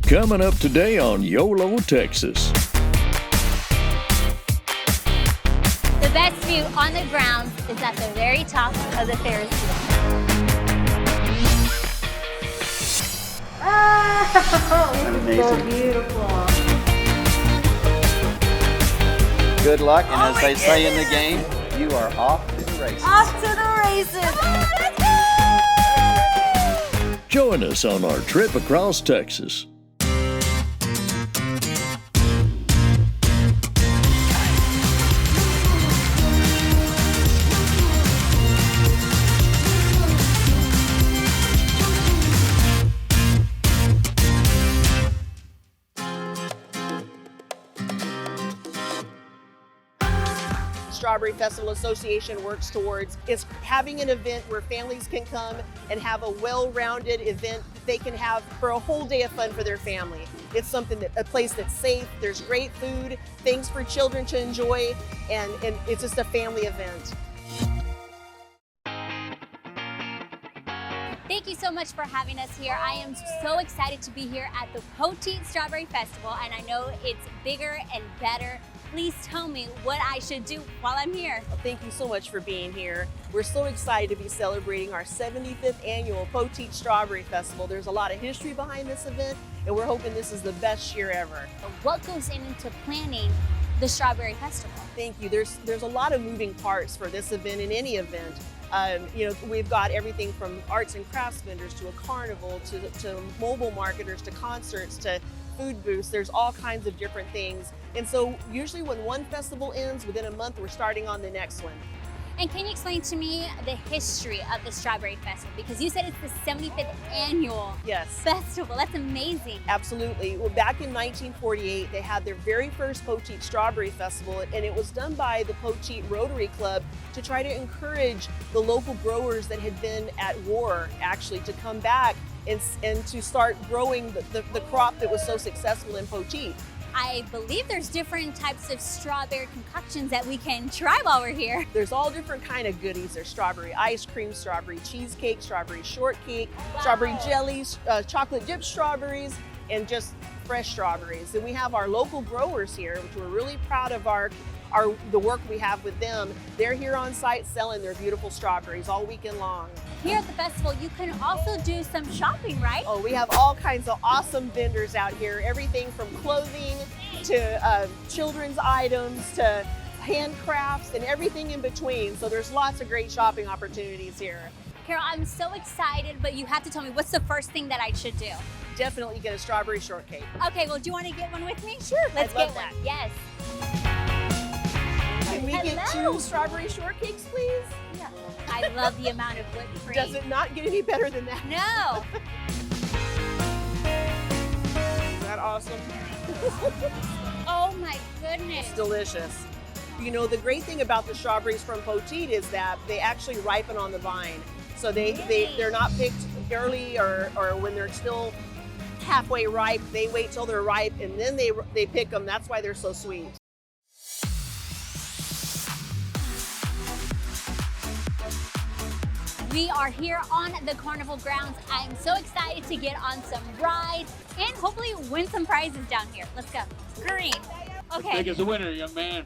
Coming up today on YOLO, Texas. The best view on the grounds is at the very top of the Ferris wheel. Oh, it's so beautiful. Good luck, and as they say in the game, you are off to the races. Off to the races. Join us on our trip across Texas. Strawberry Festival Association works towards is having an event where families can come and have a well-rounded event that they can have for a whole day of fun for their family. It's something a place that's safe, there's great food, things for children to enjoy, and it's just a family event. Thank you so much for having us here. I am so excited to be here at the Poteet Strawberry Festival, and I know it's bigger and better. Please tell me what I should do while I'm here. Well, thank you so much for being here. We're so excited to be celebrating our 75th annual Poteet Strawberry Festival. There's a lot of history behind this event, and we're hoping this is the best year ever. What goes into planning the Strawberry Festival? Thank you. There's a lot of moving parts for this event and any event. We've got everything from arts and crafts vendors to a carnival to mobile marketers to concerts to food booths. There's all kinds of different things. And so usually when one festival ends, within a month, we're starting on the next one. And can you explain to me the history of the Strawberry Festival? Because you said it's the 75th annual festival. That's amazing. Absolutely. Well, back in 1948, they had their very first Poteet Strawberry Festival, and it was done by the Poteet Rotary Club to try to encourage the local growers that had been at war, actually, to come back and to start growing the crop that was so successful in Poteet. I believe there's different types of strawberry concoctions that we can try while we're here. There's all different kind of goodies. There's strawberry ice cream, strawberry cheesecake, strawberry shortcake, strawberry jellies, chocolate dipped strawberries, and just fresh strawberries. And we have our local growers here, which we're really proud of the work we have with them. They're here on site selling their beautiful strawberries all weekend long. Here at the festival, you can also do some shopping, right? Oh, we have all kinds of awesome vendors out here. Everything from clothing to children's items to handcrafts and everything in between. So there's lots of great shopping opportunities here. Carol, I'm so excited, but you have to tell me, what's the first thing that I should do? Definitely get a strawberry shortcake. Okay, well, do you want to get one with me? Sure, let's get that. one. Yes. Can we get 2 strawberry shortcakes, please? Yeah. I love the amount of whipped cream. Does it not get any better than that? No. Isn't that awesome? Oh my goodness. It's delicious. You know, the great thing about the strawberries from Poteet is that they actually ripen on the vine. So they're not picked early or when they're still halfway ripe. They wait till they're ripe and then they pick them. That's why they're so sweet. We are here on the carnival grounds. I'm so excited to get on some rides and hopefully win some prizes down here. Let's go. Green. Okay. Take us a winner, young man.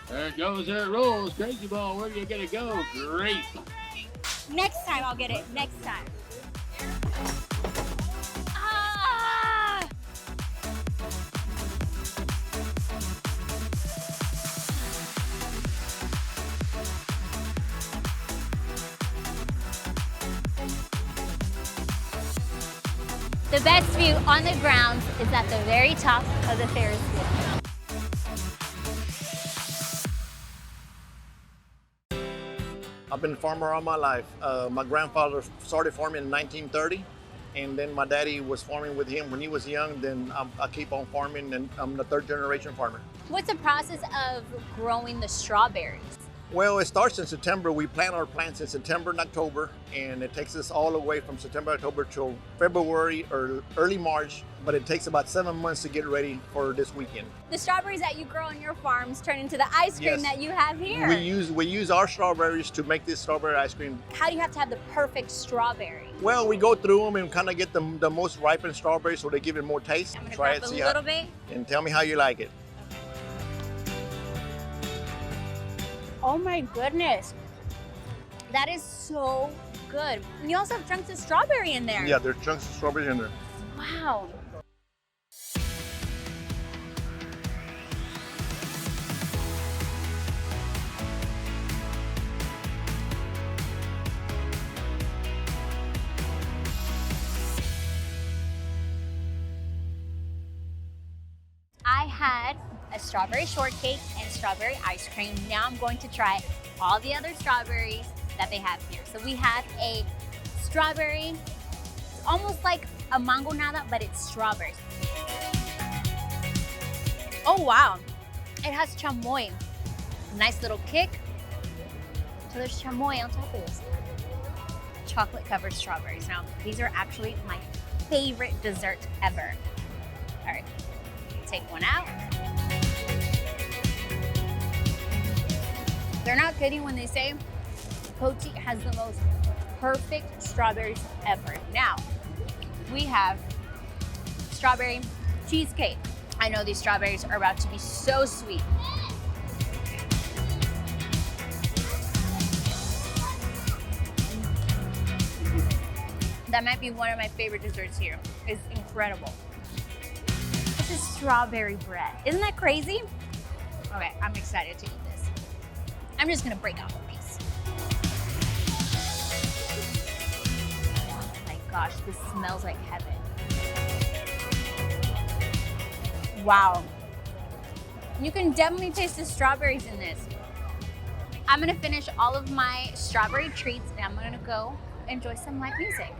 There it goes, there it rolls. Crazy ball, where are you gonna go? Great. Next time I'll get it. Next time. The best view on the grounds is at the very top of the Ferris wheel. I've been a farmer all my life. My grandfather started farming in 1930, and then my daddy was farming with him when he was young. Then I keep on farming, and I'm the 3rd generation farmer. What's the process of growing the strawberries? Well, it starts in September. We plant our plants in September and October, and it takes us all the way from September, October till February or early March, but it takes about 7 months to get ready for this weekend. The strawberries that you grow on your farms turn into the ice cream that you have here. We use our strawberries to make this strawberry ice cream. How do you have to have the perfect strawberry? Well, we go through them and kind of get the most ripened strawberries so they give it more taste. I'm gonna Try grab it, a see little how, bit. and tell me how you like it. Oh my goodness. That is so good. And you also have chunks of strawberry in there. Yeah, there's chunks of strawberries in there. Wow. I had a strawberry shortcake and strawberry ice cream. Now I'm going to try all the other strawberries that they have here. So we have a strawberry, it's almost like a mango nada, but it's strawberries. Oh wow, it has chamoy. Nice little kick. So there's chamoy on top of this. Chocolate covered strawberries. Now, these are actually my favorite dessert ever. All right, take one out. They're not kidding when they say Poteet has the most perfect strawberries ever. Now, we have strawberry cheesecake. I know these strawberries are about to be so sweet. That might be one of my favorite desserts here. It's incredible. This is strawberry bread. Isn't that crazy? Okay, I'm excited to eat this. I'm just gonna break off a piece. Oh my gosh, this smells like heaven. Wow. You can definitely taste the strawberries in this. I'm gonna finish all of my strawberry treats and I'm gonna go enjoy some live music.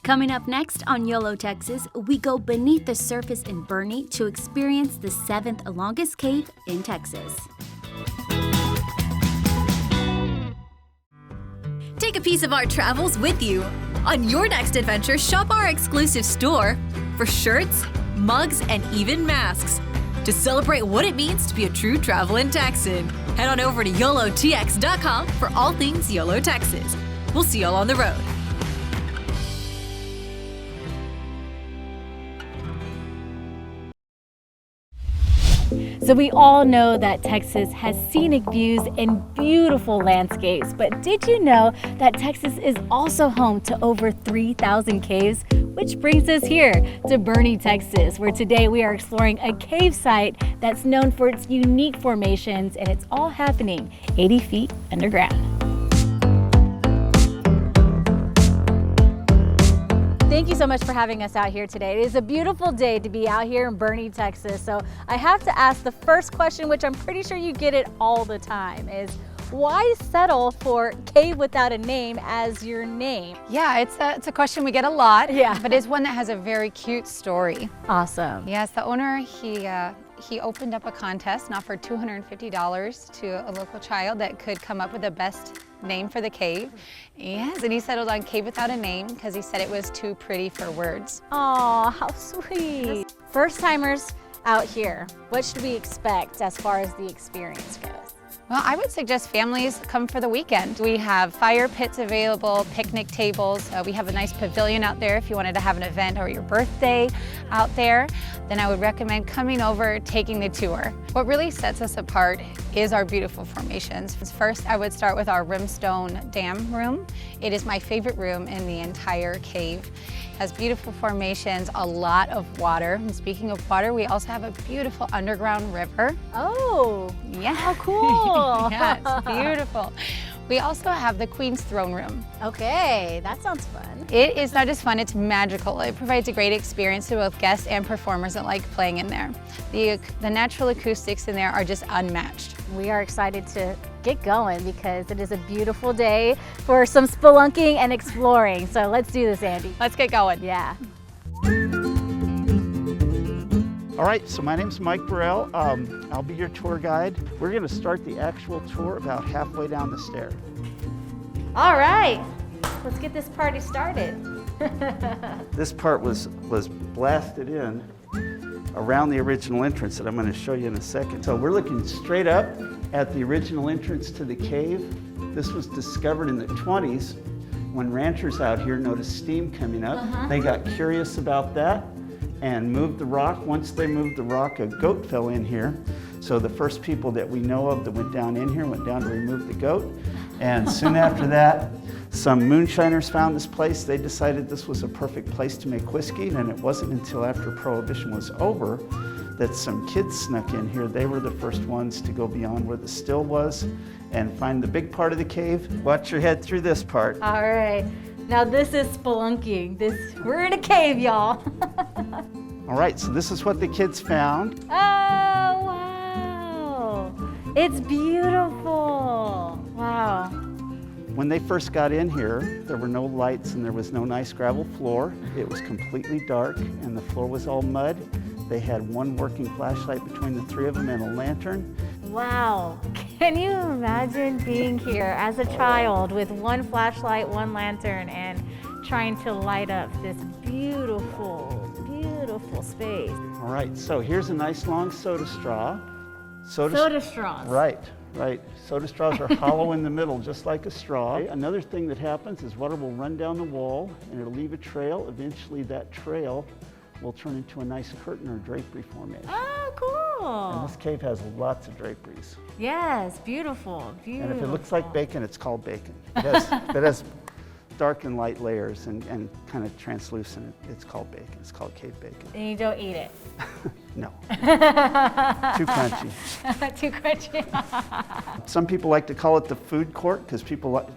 Coming up next on YOLO Texas, we go beneath the surface in Bernie to experience the 7th longest cave in Texas. Take a piece of our travels with you. On your next adventure, shop our exclusive store for shirts, mugs, and even masks. To celebrate what it means to be a true traveling Texan, head on over to YOLOTX.com for all things YOLO Texas. We'll see y'all on the road. So we all know that Texas has scenic views and beautiful landscapes, but did you know that Texas is also home to over 3,000 caves? Which brings us here to Bernie, Texas, where today we are exploring a cave site that's known for its unique formations, and it's all happening 80 feet underground. Thank you so much for having us out here today. It is a beautiful day to be out here in Bernie, Texas. So I have to ask the first question, which I'm pretty sure you get it all the time, is why settle for Cave Without a Name as your name? Yeah, it's a question we get a lot, Yeah. but it's one that has a very cute story. Awesome. Yes, the owner, he opened up a contest and offered $250 to a local child that could come up with the best name for the cave. Yes, and he settled on Cave Without a Name because he said it was too pretty for words. Oh, how sweet. First timers out here, what should we expect as far as the experience goes? Well, I would suggest families come for the weekend. We have fire pits available, picnic tables. We have a nice pavilion out there if you wanted to have an event or your birthday out there. Then I would recommend coming over, taking the tour. What really sets us apart is our beautiful formations. First, I would start with our Rimstone Dam room. It is my favorite room in the entire cave. It has beautiful formations, a lot of water. And speaking of water, we also have a beautiful underground river. Oh, yeah. How cool. Yeah, it's beautiful. We also have the Queen's Throne Room. Okay, that sounds fun. It is not just fun, it's magical. It provides a great experience to both guests and performers that like playing in there. The natural acoustics in there are just unmatched. We are excited to get going because it is a beautiful day for some spelunking and exploring. So let's do this, Andy. Let's get going. Yeah. All right, so my name's Mike Burrell. I'll be your tour guide. We're gonna start the actual tour about halfway down the stair. All right, let's get this party started. This part was blasted in around the original entrance that I'm gonna show you in a second. So we're looking straight up at the original entrance to the cave. This was discovered in the 20s when ranchers out here noticed steam coming up. They got curious about that and moved the rock. Once they moved the rock, a goat fell in here. So the first people that we know of that went down in here went down to remove the goat. And soon after that, some moonshiners found this place. They decided this was a perfect place to make whiskey, and it wasn't until after Prohibition was over that some kids snuck in here. They were the first ones to go beyond where the still was and find the big part of the cave. Watch your head through this part. All right, now this is spelunking. We're in a cave, y'all. All right, so this is what the kids found. Oh, wow. It's beautiful. Wow. When they first got in here, there were no lights and there was no nice gravel floor. It was completely dark and the floor was all mud. They had one working flashlight between the three of them and a lantern. Wow. Can you imagine being here as a child with one flashlight, one lantern, and trying to light up this beautiful, beautiful space? All right, so here's a nice long soda straw. Soda straws. Right. Soda straws are hollow in the middle, just like a straw. Another thing that happens is water will run down the wall and it'll leave a trail. Eventually that trail will turn into a nice curtain or drapery formation. Oh, cool. And this cave has lots of draperies. Yes, beautiful, beautiful. And if it looks like bacon, it's called bacon. It has dark and light layers and kind of translucent. It's called bacon. It's called cave bacon. And you don't eat it? No. Too crunchy. Too crunchy. Some people like to call it the food court because people, a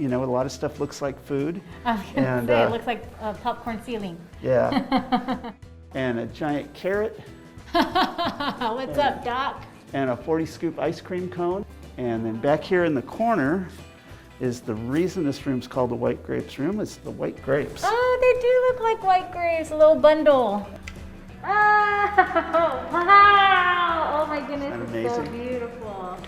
lot of stuff looks like food. I was gonna say, it looks like a popcorn ceiling. Yeah. And a giant carrot. What's up, Doc? And a 40 scoop ice cream cone. And then back here in the corner is the reason this room's called the White Grapes room. It's the white grapes. Oh, they do look like white grapes, a little bundle. Oh, wow. Oh my goodness, it's so beautiful.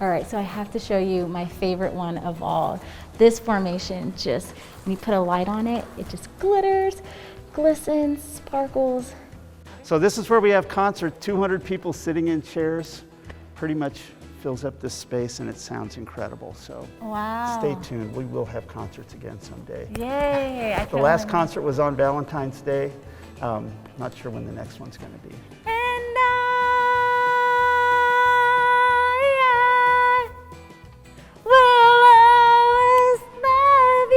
All right, so I have to show you my favorite one of all. This formation just, when you put a light on it, it just glitters, glistens, sparkles. So this is where we have concert, 200 people sitting in chairs. Pretty much fills up this space and it sounds incredible. So wow. Stay tuned, we will have concerts again someday. Yay! The last concert was on Valentine's Day. Not sure when the next one's gonna be. And I will always love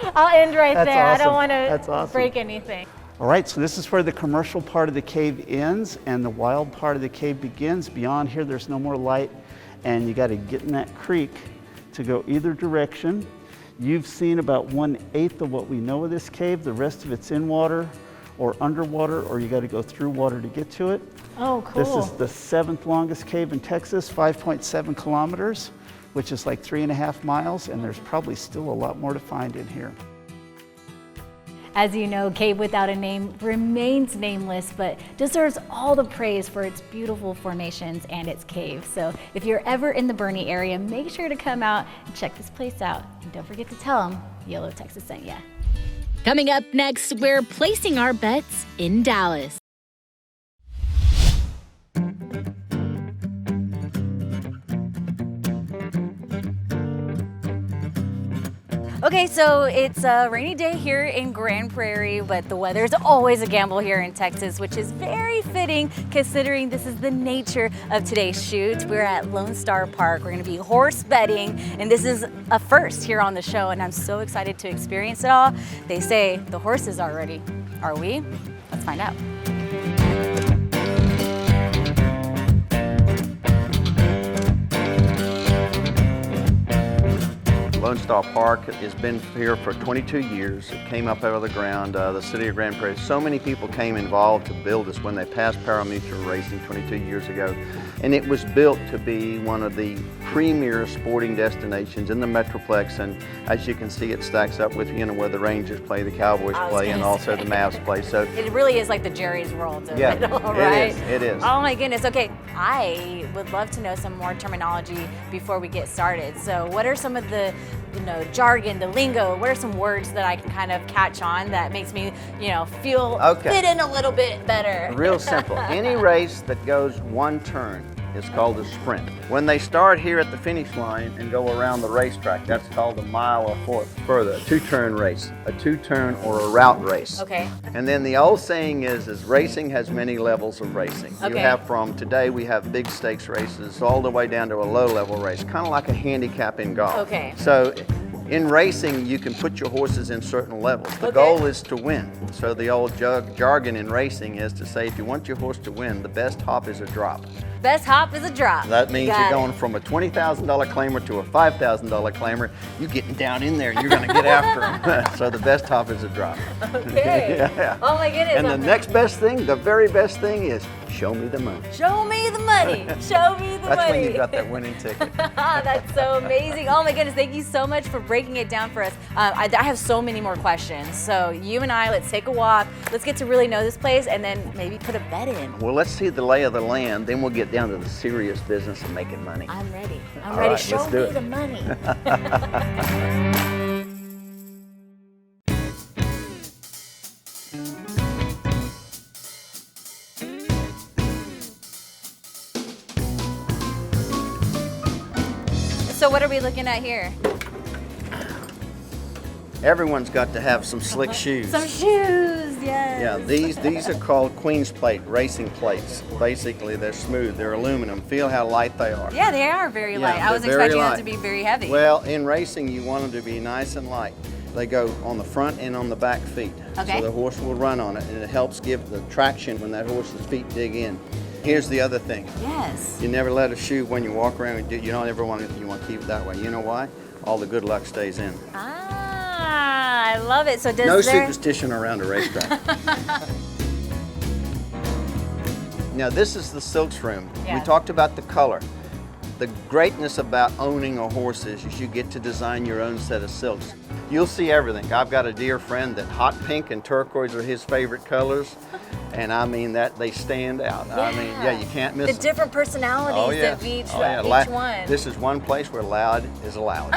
you. I'll end right That's there. awesome. I don't want That's to awesome. break anything. All right, so this is where the commercial part of the cave ends and the wild part of the cave begins. Beyond here, there's no more light, and you gotta get in that creek to go either direction. You've seen about 1/8 of what we know of this cave. The rest of it's in water or underwater, or you gotta go through water to get to it. Oh, cool. This is the 7th longest cave in Texas, 5.7 kilometers, which is like 3.5 miles, and there's probably still a lot more to find in here. As you know, Cave Without a Name remains nameless, but deserves all the praise for its beautiful formations and its caves. So if you're ever in the Boerne area, make sure to come out and check this place out. And don't forget to tell them YOLO Texas sent ya. Coming up next, we're placing our bets in Dallas. Okay, so it's a rainy day here in Grand Prairie, but the weather's always a gamble here in Texas, which is very fitting considering this is the nature of today's shoot. We're at Lone Star Park. We're gonna be horse betting, and this is a first here on the show, and I'm so excited to experience it all. They say the horses are ready. Are we? Let's find out. Lone Star Park has been here for 22 years. It came up out of the ground, the city of Grand Prairie. So many people came involved to build this when they passed parimutuel racing 22 years ago. And it was built to be one of the premier sporting destinations in the Metroplex. And as you can see, it stacks up with, you know, where the Rangers play, the Cowboys play, and also the Mavs play. So it really is like the Jerry's world of yeah, it all, right? It is. Oh my goodness. Okay, I would love to know some more terminology before we get started. So what are some of the, you know, jargon, the lingo? What are some words that I can kind of catch on that makes me, you know, feel fit in a little bit better? Real simple. Any race that goes one turn is called a sprint. When they start here at the finish line and go around the racetrack, that's called a mile or further, a two-turn race, a two-turn or a route race. Okay. And then the old saying is racing has many levels of racing. Okay. You have today we have big stakes races all the way down to a low-level race, kind of like a handicap in golf. Okay. So in racing, you can put your horses in certain levels. The goal is to win. So the old jargon in racing is to say, if you want your horse to win, the best hop is a drop. Best hop is a drop. That means you're going from a $20,000 claimer to a $5,000 claimer. You're getting down in there and you're going to get after them. So the best hop is a drop. Okay. Yeah. Oh my goodness. And the next best thing, the very best thing is show me the money. Show me the money. Show me the money. That's when you got that winning ticket. That's so amazing. Oh my goodness, thank you so much for breaking it down for us. I have so many more questions. So you and I, let's take a walk. Let's get to really know this place and then maybe put a bet in. Well, let's see the lay of the land. Then we'll get down to the serious business of making money. I'm ready. I'm All ready. right, Show let's do me it. the money. So what are we looking at here? Everyone's got to have some slick shoes. Some shoes, yes. Yeah, these are called Queen's Plate racing plates. Basically, they're smooth, they're aluminum. Feel how light they are. Yeah, they are very light. I was expecting them to be very heavy. Well, in racing, you want them to be nice and light. They go on the front and on the back feet. Okay. So the horse will run on it, and it helps give the traction when that horse's feet dig in. Here's the other thing. Yes. You never let a shoe, when you walk around, you don't ever want to, you want to keep it that way. You know why? All the good luck stays in. Ah, I love it. So does No there... superstition around a racetrack. Now this is the silks room. Yeah. We talked about the color. The greatness about owning a horse is you get to design your own set of silks. You'll see everything. I've got a dear friend that hot pink and turquoise are his favorite colors. And I mean that they stand out. Yeah. I mean, yeah, you can't miss the different personalities of each one. This is one place where loud is allowed.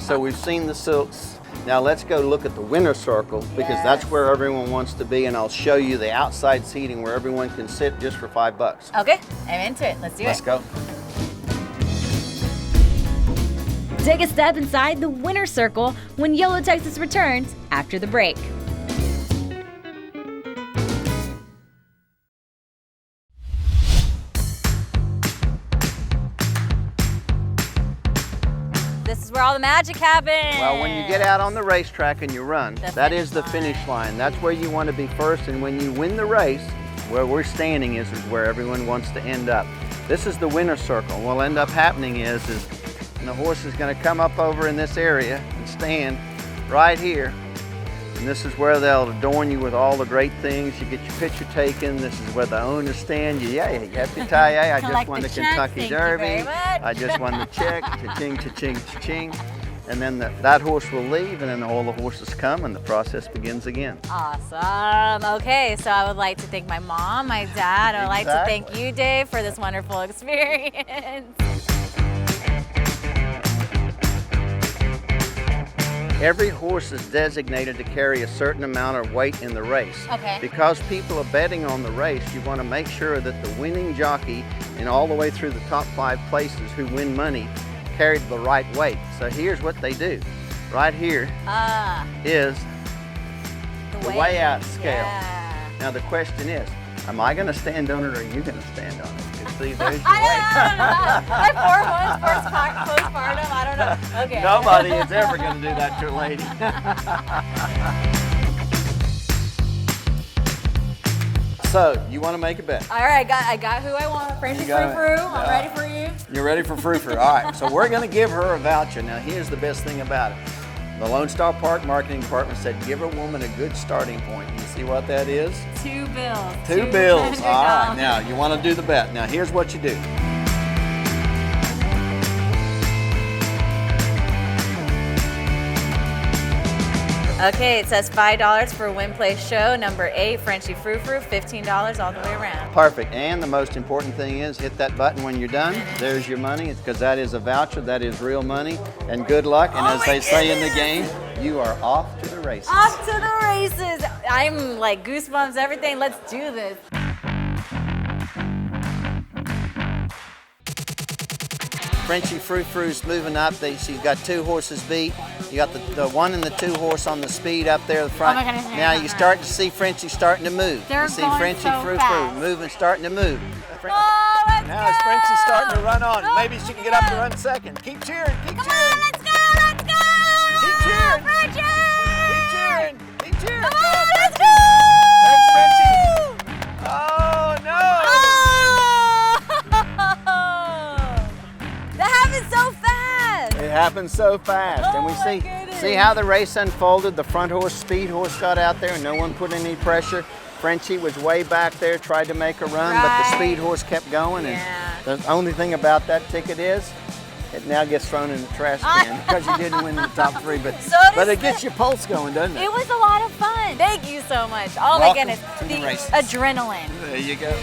So we've seen the silks. Now let's go look at the winner circle because that's where everyone wants to be, and I'll show you the outside seating where everyone can sit just for $5. Okay, I'm into it. Let's do it. Let's go. Take a step inside the winner circle when YOLO Texas returns after the break. This is where all the magic happens. Well, when you get out on the racetrack and you run, that is the finish line. That's where you want to be first, and when you win the race, where we're standing is where everyone wants to end up. This is the winner circle. What'll end up happening is the horse is going to come up over in this area and stand right here. And this is where they'll adorn you with all the great things. You get your picture taken. This is where the owners stand. You yippee-ki-yay, I just won the Kentucky Derby. I just won the check, cha-ching, cha-ching, cha-ching. And then that horse will leave, and then all the horses come, and the process begins again. Awesome. Okay, so I would like to thank my mom, my dad. I would like to thank you, Dave, for this wonderful experience. Every horse is designated to carry a certain amount of weight in the race. Okay. Because people are betting on the race, you want to make sure that the winning jockey and all the way through the top 5 places who win money carried the right weight. So here's what they do. Right here is the weigh out scale. Yeah. Now the question is, am I going to stand on it or are you going to stand on it? See, there's your weight. I 4 months postpartum, I don't know. Okay. Nobody is ever going to do that to a lady. So, you want to make a bet? All right, I got who I want. Frenchie Frou Frou. I'm ready for you. You're ready for Frou Frou. All right, so we're going to give her a voucher. Now, here's the best thing about it. The Lone Star Park Marketing Department said give a woman a good starting point. You see what that is? 2 bills. 2 bills. All right, now you want to do the bet. Now, here's what you do. Okay, it says $5 for Win Place Show, number 8, Frenchie Frou Frou, $15 all the way around. Perfect. And the most important thing is hit that button when you're done. There's your money. It's because that is a voucher. That is real money. And good luck. And as they say in the game, you are off to the races. Off to the races. I'm like goosebumps, everything. Let's do this. Frenchie Frou Frou's moving up. She's got 2 horses beat. You got the 1 and the 2 horse on the speed up there in the front. Oh my goodness, now you start to see Frenchie starting to move. They're you see going Frenchie so Frou fast. Frou moving, starting to move. Oh, let's now go! is Frenchie starting to run on. Oh, Maybe she can get up to run second. Keep cheering, keep Come cheering. on, let's go, let's go! Keep cheering. Frenchie! Keep cheering, keep cheering. Come Go, on, let's Frenchie. go! Thanks, Frenchie. Oh, no. Oh! That happened so fast! It happened so fast. Oh, and we my goodness. see how the race unfolded. The front horse, speed horse, got out there and no one put any pressure. Frenchie was way back there, tried to make a run, but the speed horse kept going. Yeah. And the only thing about that ticket is it now gets thrown in the trash can because you didn't win the top 3. But it gets your pulse going, doesn't it? It was a lot of fun. Thank you so much. Oh my Welcome goodness. to the races. Adrenaline. There you go.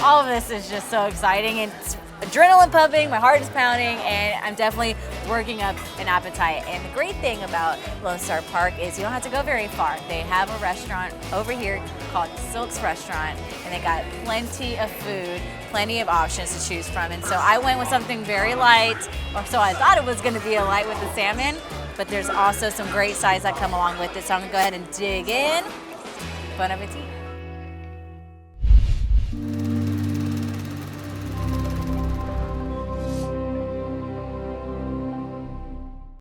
All of this is just so exciting. It's adrenaline pumping, my heart is pounding, and I'm definitely working up an appetite. And the great thing about Lone Star Park is you don't have to go very far. They have a restaurant over here called Silk's Restaurant, and they got plenty of food, plenty of options to choose from. And so I went with something very light, or so I thought it was gonna be a light with the salmon, but there's also some great sides that come along with it. So I'm gonna go ahead and dig in. Bon appetit.